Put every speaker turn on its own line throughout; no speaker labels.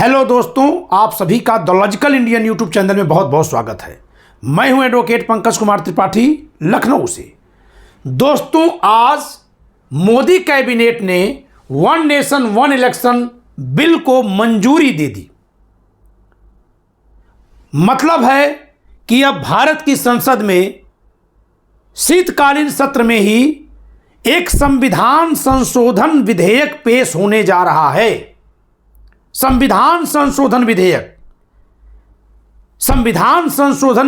Hello दोस्तों, आप सभी का the logical Indian YouTube channel में बहुत बहुत स्वागत है। मैं हूं एडवोकेट पंकज कुमार त्रिपाठी, लखनऊ से। दोस्तों, आज मोदी कैबिनेट ने one nation one election bill को मंजूरी दे दी। मतलब है कि अब भारत की संसद में शीतकालीन सत्र में ही एक संविधान संशोधन विधेयक पेश होने जा रहा है। संविधान संशोधन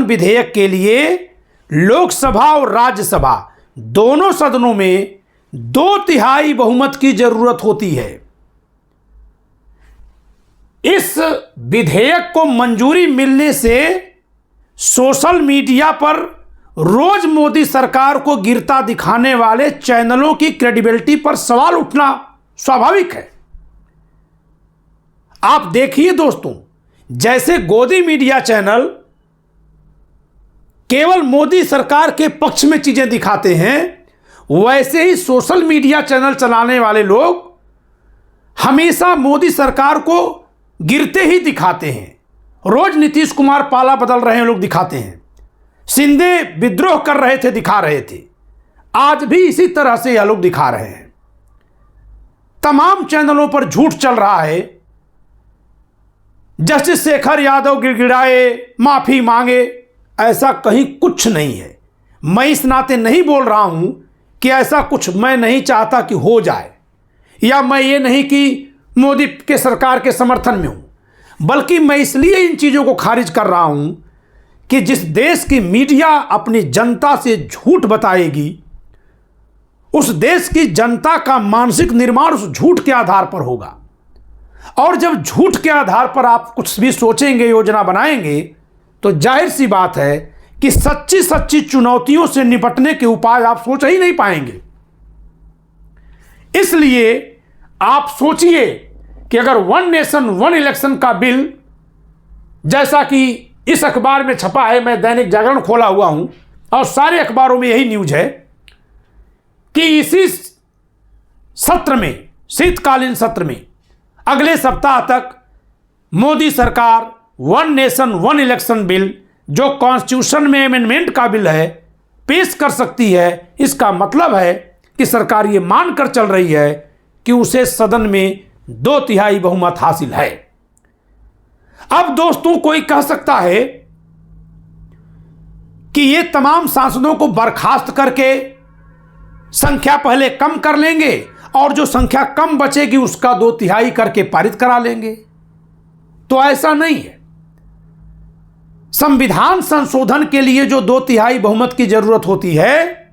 विधेयक के लिए लोकसभा और राज्यसभा दोनों सदनों में 2/3 बहुमत की जरूरत होती है। इस विधेयक को मंजूरी मिलने से सोशल मीडिया पर रोज मोदी सरकार को गिरता दिखाने वाले चैनलों की क्रेडिबिलिटी पर सवाल उठना स्वाभाविक है। आप देखिए दोस्तों, जैसे गोदी मीडिया चैनल केवल मोदी सरकार के पक्ष में चीजें दिखाते हैं, वैसे ही सोशल मीडिया चैनल चलाने वाले लोग हमेशा मोदी सरकार को गिरते ही दिखाते हैं। रोज नीतीश कुमार पाला बदल रहे हैं लोग दिखाते हैं, शिंदे विद्रोह कर रहे थे दिखा रहे थे, आज भी इसी तरह से यह लोग दिखा रहे हैं। तमाम चैनलों पर झूठ चल रहा है। जस्टिस शेखर यादव गिड़गिड़ाए, माफी मांगे, ऐसा कहीं कुछ नहीं है। मैं इस नाते नहीं बोल रहा हूं कि ऐसा कुछ मैं नहीं चाहता कि हो जाए, या मैं ये नहीं कि मोदी के सरकार के समर्थन में हूं, बल्कि मैं इसलिए इन चीजों को खारिज कर रहा हूं कि जिस देश की मीडिया अपनी जनता से झूठ बताएगी, उस देश की जनता का मानसिक निर्माण उस झूठ के आधार पर होगा। और जब झूठ के आधार पर आप कुछ भी सोचेंगे, योजना बनाएंगे, तो जाहिर सी बात है कि सच्ची चुनौतियों से निपटने के उपाय आप सोच ही नहीं पाएंगे। इसलिए आप सोचिए कि अगर वन नेशन वन इलेक्शन का बिल, जैसा कि इस अखबार में छपा है, मैं दैनिक जागरण खोला हुआ हूं और सारे अखबारों में यही न्यूज है कि इसी सत्र में, शीतकालीन सत्र में, अगले सप्ताह तक मोदी सरकार one nation one election bill, जो कॉन्स्टिट्यूशन में अमेंडमेंट का बिल है, पेश कर सकती है। इसका मतलब है कि सरकार ये मानकर चल रही है कि उसे सदन में 2/3 बहुमत हासिल है। अब दोस्तों, कोई कह सकता है कि ये तमाम सांसदों को बर्खास्त करके संख्या पहले कम कर लेंगे और जो संख्या कम बचेगी उसका 2/3 करके पारित करा लेंगे। तो ऐसा नहीं है। संविधान संशोधन के लिए जो 2/3 बहुमत की जरूरत होती है,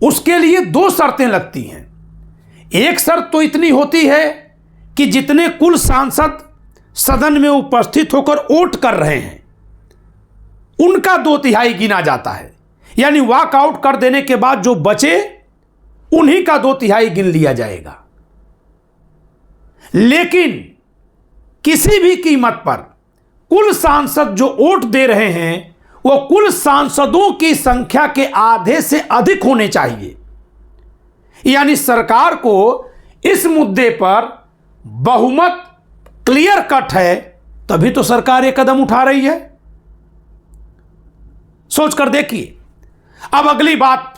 उसके लिए 2 शर्तें लगती हैं। एक शर्त तो इतनी होती है कि जितने कुल सांसद सदन में उपस्थित होकर वोट कर रहे हैं, उनका 2/3 गिना जाता है। यानी वॉकआउट कर देने के बाद जो बचे, उन्हीं का 2/3 गिन लिया जाएगा। लेकिन किसी भी कीमत पर कुल सांसद जो वोट दे रहे हैं, वो कुल सांसदों की संख्या के आधे से अधिक होने चाहिए। यानी सरकार को इस मुद्दे पर बहुमत क्लियर कट है, तभी तो सरकार ये कदम उठा रही है। सोचकर देखिए। अब अगली बात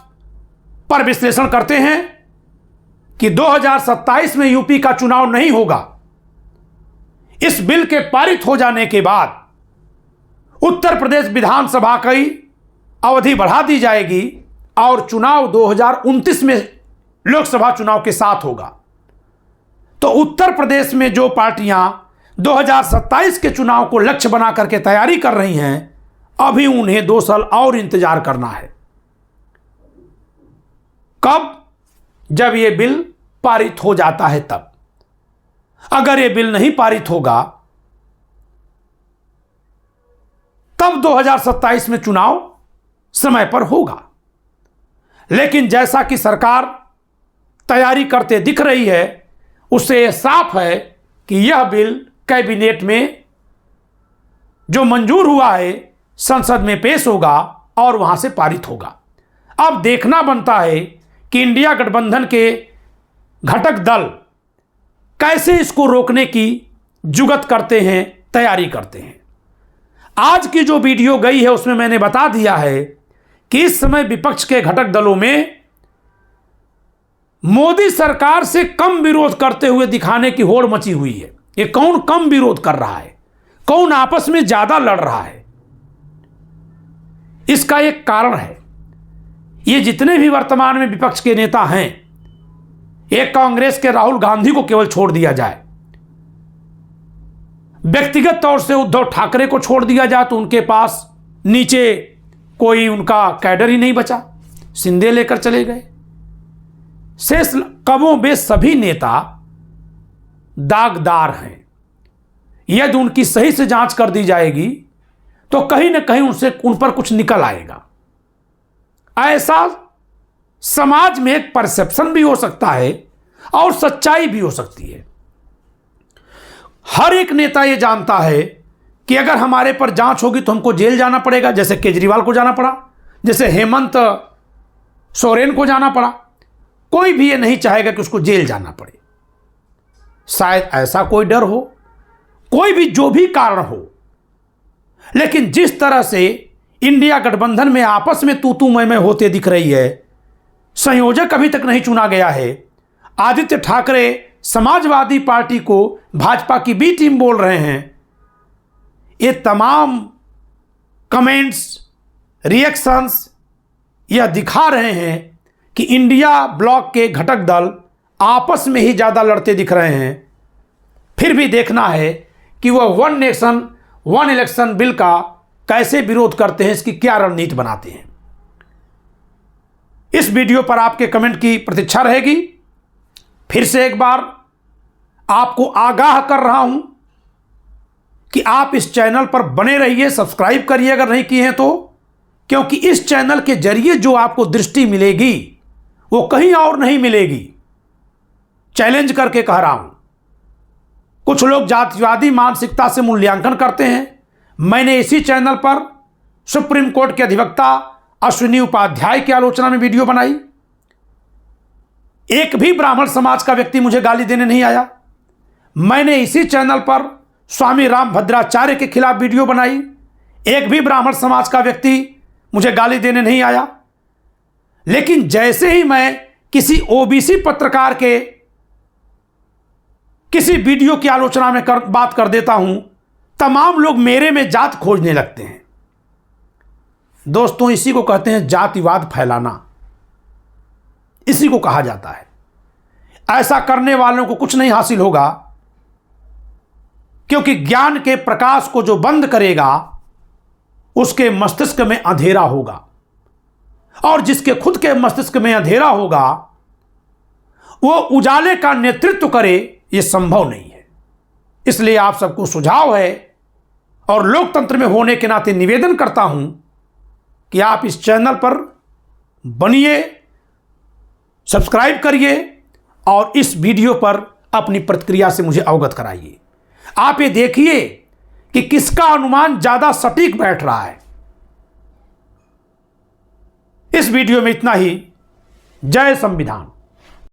पर विश्लेषण करते हैं कि 2027 में यूपी का चुनाव नहीं होगा। इस बिल के पारित हो जाने के बाद उत्तर प्रदेश विधानसभा की अवधि बढ़ा दी जाएगी और चुनाव 2029 में लोकसभा चुनाव के साथ होगा। तो उत्तर प्रदेश में जो पार्टियां 2027 के चुनाव को लक्ष्य बना करके तैयारी कर रही हैं, अभी उन्हें 2 साल और इंतजार करना है। कब? जब यह बिल पारित हो जाता है तब। अगर यह बिल नहीं पारित होगा, तब 2027 में चुनाव समय पर होगा। लेकिन जैसा कि सरकार तैयारी करते दिख रही है, उससे यह साफ है कि यह बिल कैबिनेट में जो मंजूर हुआ है, संसद में पेश होगा और वहां से पारित होगा। अब देखना बनता है कि इंडिया गठबंधन के घटक दल कैसे इसको रोकने की जुगत करते हैं, तैयारी करते हैं। आज की जो वीडियो गई है उसमें मैंने बता दिया है कि इस समय विपक्ष के घटक दलों में मोदी सरकार से कम विरोध करते हुए दिखाने की होड़ मची हुई है। ये कौन कम विरोध कर रहा है, कौन आपस में ज्यादा लड़ रहा है, इसका एक कारण है। ये जितने भी वर्तमान में विपक्ष के नेता हैं, एक कांग्रेस के राहुल गांधी को केवल छोड़ दिया जाए, व्यक्तिगत तौर से उद्धव ठाकरे को छोड़ दिया जाए तो उनके पास नीचे कोई उनका कैडर ही नहीं बचा, शिंदे लेकर चले गए। शेष कमों बेश सभी नेता दागदार हैं। यदि उनकी सही से जांच कर दी जाएगी तो कहीं ना कहीं उन पर कुछ निकल आएगा। ऐसा समाज में एक परसेप्शन भी हो सकता है और सच्चाई भी हो सकती है। हर एक नेता यह जानता है कि अगर हमारे पर जांच होगी तो हमको जेल जाना पड़ेगा, जैसे केजरीवाल को जाना पड़ा, जैसे हेमंत सोरेन को जाना पड़ा। कोई भी ये नहीं चाहेगा कि उसको जेल जाना पड़े। शायद ऐसा कोई डर हो, कोई भी जो भी कारण हो, लेकिन जिस तरह से इंडिया गठबंधन में आपस में तू मैं होते दिख रही है, संयोजक अभी तक नहीं चुना गया है, आदित्य ठाकरे समाजवादी पार्टी को भाजपा की बी टीम बोल रहे हैं, ये तमाम कमेंट्स, रिएक्शंस यह दिखा रहे हैं कि इंडिया ब्लॉक के घटक दल आपस में ही ज़्यादा लड़ते दिख रहे हैं। फिर भी देखना है कि वह one nation one election bill का कैसे विरोध करते हैं, इसकी क्या रणनीति बनाते हैं। इस वीडियो पर आपके कमेंट की प्रतीक्षा रहेगी। फिर से एक बार आपको आगाह कर रहा हूं कि आप इस चैनल पर बने रहिए, सब्सक्राइब करिए अगर नहीं किए हैं तो, क्योंकि इस चैनल के जरिए जो आपको दृष्टि मिलेगी वो कहीं और नहीं मिलेगी। चैलेंज करके कह रहा हूं। कुछ लोग जातिवादी मानसिकता से मूल्यांकन करते हैं। मैंने इसी चैनल पर सुप्रीम कोर्ट के अधिवक्ता अश्विनी उपाध्याय की आलोचना में वीडियो बनाई। एक भी ब्राह्मण समाज का व्यक्ति मुझे गाली देने नहीं आया। मैंने इसी चैनल पर स्वामी रामभद्राचार्य के खिलाफ वीडियो बनाई। एक भी ब्राह्मण समाज का व्यक्ति मुझे गाली देने नहीं आया। लेकिन जैसे ही मैं किसी ओबीसी पत्रकार के किसी वीडियो की आलोचना में बात कर देता हूं, तमाम लोग मेरे में जात खोजने लगते हैं। दोस्तों, इसी को कहते हैं जातिवाद फैलाना, इसी को कहा जाता है। ऐसा करने वालों को कुछ नहीं हासिल होगा, क्योंकि ज्ञान के प्रकाश को जो बंद करेगा उसके मस्तिष्क में अंधेरा होगा, और जिसके खुद के मस्तिष्क में अंधेरा होगा वो उजाले का नेतृत्व करे, यह संभव नहीं है। इसलिए आप सबको सुझाव है और लोकतंत्र में होने के नाते निवेदन करता हूं कि आप इस चैनल पर बनिए, सब्सक्राइब करिए और इस वीडियो पर अपनी प्रतिक्रिया से मुझे अवगत कराइए। आप ये देखिए कि किसका अनुमान ज्यादा सटीक बैठ रहा है। इस वीडियो में इतना ही। जय संविधान।